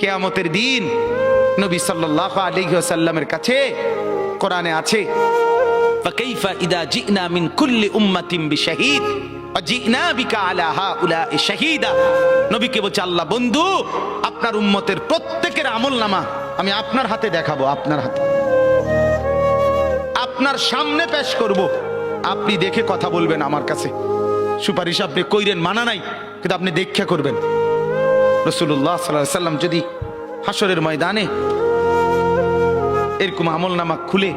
কিয়ামতের দিন নবী সাল্লাল্লাহু আলাইহি ওয়াসাল্লামের কাছে কোরআনে আছে, ফাকাইফা ইদা জিনা মিন কুল্লি উম্মাতিন বিশাহিদ ওয়া জিনা বিকা আলা হাউলা'i শাহীদা। নবীকে বলছে আল্লাহ, বন্ধু আপনার উম্মতের প্রত্যেকের আমলনামা আমি আপনার হাতে দেখাবো, আপনার হাতে, আপনার সামনে পেশ করব, আপনি দেখে কথা বলবেন আমার কাছে। সুপারিশ আপনি কইরেন, মানা নাই, কিন্তু আপনি দেখা করবেন। রাসূলুল্লাহ সাল্লাল্লাহু আলাইহি ওয়াসাল্লাম যদি হাসরের ময়দানে এরকম আমলনামা খুলে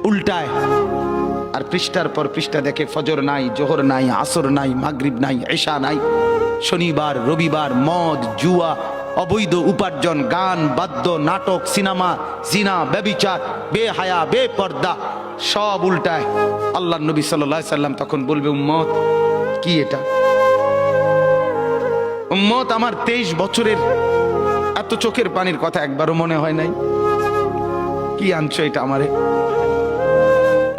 উল্টায় আর পৃষ্ঠার পর পৃষ্ঠা দেখে ফজর নাই, জোহর নাই, আসর নাই, মাগরিব নাই, ঈশা নাই, শনিবার রবিবার, মদ জুয়া, অবৈধ উপার্জন, গান বাদ্য, নাটক, সিনেমা, জিনা, ব্যভিচার, বেহায়া, বেপর্দা সব উল্টায়। আল্লাহর নবী সাল্লাল্লাহু আলাইহি সাল্লাম তখন বলবে, উম্মত কি এটা? উম্মত আমার 23 বছরের এত চোখের পানির কথা একবারও মনে হয় নাই, কি আনছো এটা আমারে?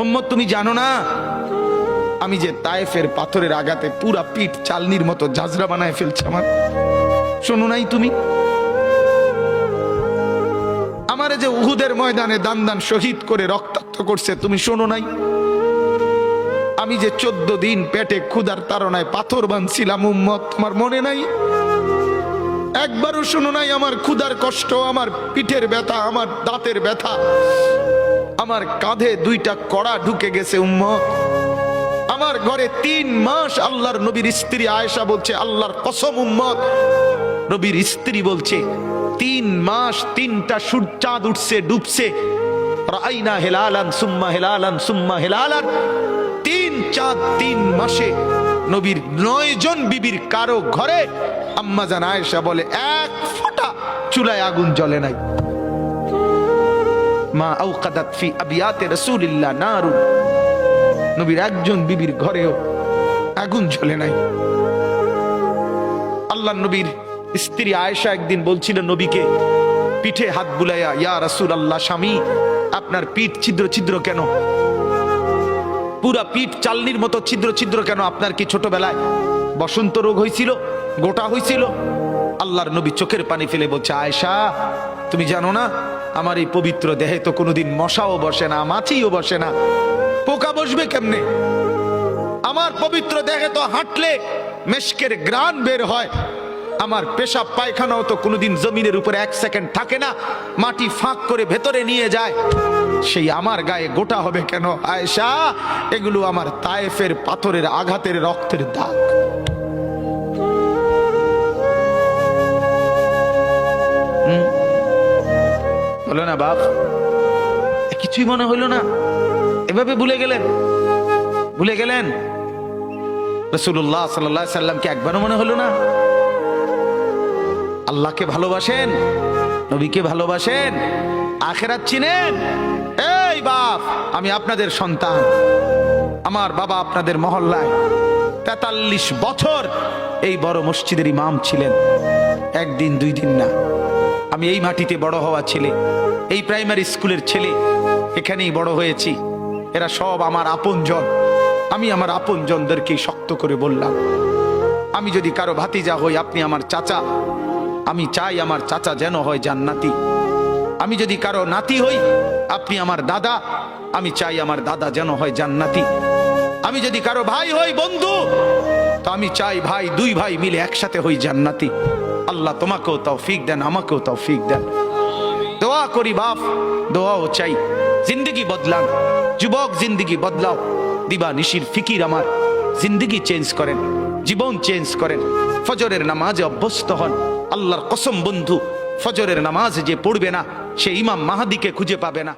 উম্মত তুমি জানো না আমি যে তায়েফের পাথরের আঘাতে পুরা পিঠ চালনির মতো ঝাঁঝরা বানায় ফেলছে আমার? শোনো নাই তুমি? আমারে যে উহুদের ময়দানে দান দান শহীদ করে রক্তাক্ত করছে, তুমি শোনো নাই? আমি যে 14 দিন পেটে ক্ষুধার তাড়নায় পাথর বাঁধছিলাম, উম্মত তোমার মনে নাই? একবারও শোনো নাই আমার ক্ষুধার কষ্ট, আমার পিঠের ব্যথা, আমার দাঁতের ব্যথা, আমার কাঁধে 2টা কড়া ঢুকে গেছে উম্মত। আমার ঘরে 3 মাস আল্লাহর নবীর স্ত্রী আয়েশা বলছে, আল্লাহর কসম উম্মত, নবীর স্ত্রী বলছে 3 মাস 3টা চাঁদ উঠছে ডুবছে, রাইনা হেলালান সুম্মা হেলালান সুম্মা হেলালান, 3 চাঁদ 3 মাসে নবীর 9 জন বিবির কারো ঘরে আম্মা জান আয়েশা বলে 1 ফোঁটা চুলায় আগুন জ্বলে নাই। মা আওকাদাত ফি আবিয়াতে রাসূলিল্লাহ নারুন, নবীর একজন বিবির ঘরেও আগুন জ্বলে নাই। আল্লাহর নবীর স্ত্রী আয়েশা একদিন বলছিল নবীকে পিঠে হাত বুলাইয়া, ইয়া রাসূলুল্লাহ, স্বামী আপনার পিঠ ছিদ্র ছিদ্র কেন? পুরা পিঠ চালনির মতো ছিদ্র ছিদ্র কেন? আপনার কি ছোটবেলায় বসন্ত রোগ হয়েছিল, গোটা হয়েছিল? আল্লাহর নবী চোখের পানি ফেলে বলছে, আয়েশা তুমি জানো না আমার এই পবিত্র দেহে তো কোনোদিন মশাও বসে না, মাছিও বসে না, পোকা বসবে কেমনে? আমার পবিত্র দেহে তো হাঁটলে মেশকের গ্রান বের হয়, আমার পেশাব পায়খানাও তো কোনোদিন জমিনের উপরে 1 সেকেন্ড থাকে না, মাটি ফাঁক করে ভেতরে নিয়ে যায়, সেই আমার গায়ে গোটা হবে কেন? আয়েশা এগুলো আমার তায়েফের পাথরের আঘাতের রক্তের দাগ। হলো না বাপ? কিছুই মনে হইল না? এভাবে ভুলে গেলেন, ভুলে গেলেন? রাসূলুল্লাহ সাল্লাল্লাহু আলাইহি সাল্লামকে একবারও মনে হলো না? আল্লাহকে ভালোবাসেন, নবীকে ভালোবাসেন, আখিরাত চিনেন? এই বাপ, আমি আপনাদের সন্তান, আমার বাবা আপনাদের মহল্লায় 43 বছর এই বড় মসজিদের ইমাম ছিলেন, 1 দিন 2 দিন না। আমি এই মাটিতে বড় হওয়া ছেলে, এই প্রাইমারি স্কুলের ছেলে, এখানেই বড় হয়েছি। এরা সব আমার আপনজন। আমি আমার আপনজনদেরকে শক্ত করে বললাম, আমি যদি কারো ভাতিজা হই আপনি আমার চাচা, আমি চাই আমার চাচা যেন হয় জান্নাতি। আমি যদি কারো নাতি হই আপনি আমার দাদা, আমি চাই আমার দাদা যেন হয় জান্নাতি। আমি যদি কারো ভাই হই বন্ধু, তো আমি চাই ভাই 2 ভাই মিলে একসাথে হই জান্নাতি। আল্লাহ তোমাকেও তৌফিক দেন, আমাকেও তৌফিক দেন। দোয়া করি বাপ, দোয়াও চাই। জিন্দগি বদলান যুবক, জিন্দগি বদলাও। দিবা নিশির ফিকির আমার, জিন্দগি চেঞ্জ করেন, জীবন চেঞ্জ করেন। ফজরের নামাজে অভ্যস্ত হন। আল্লাহর কসম বন্ধু, ফজরের নামাজ যে পড়বে না সে ইমাম মাহাদিকে খুঁজে পাবে না।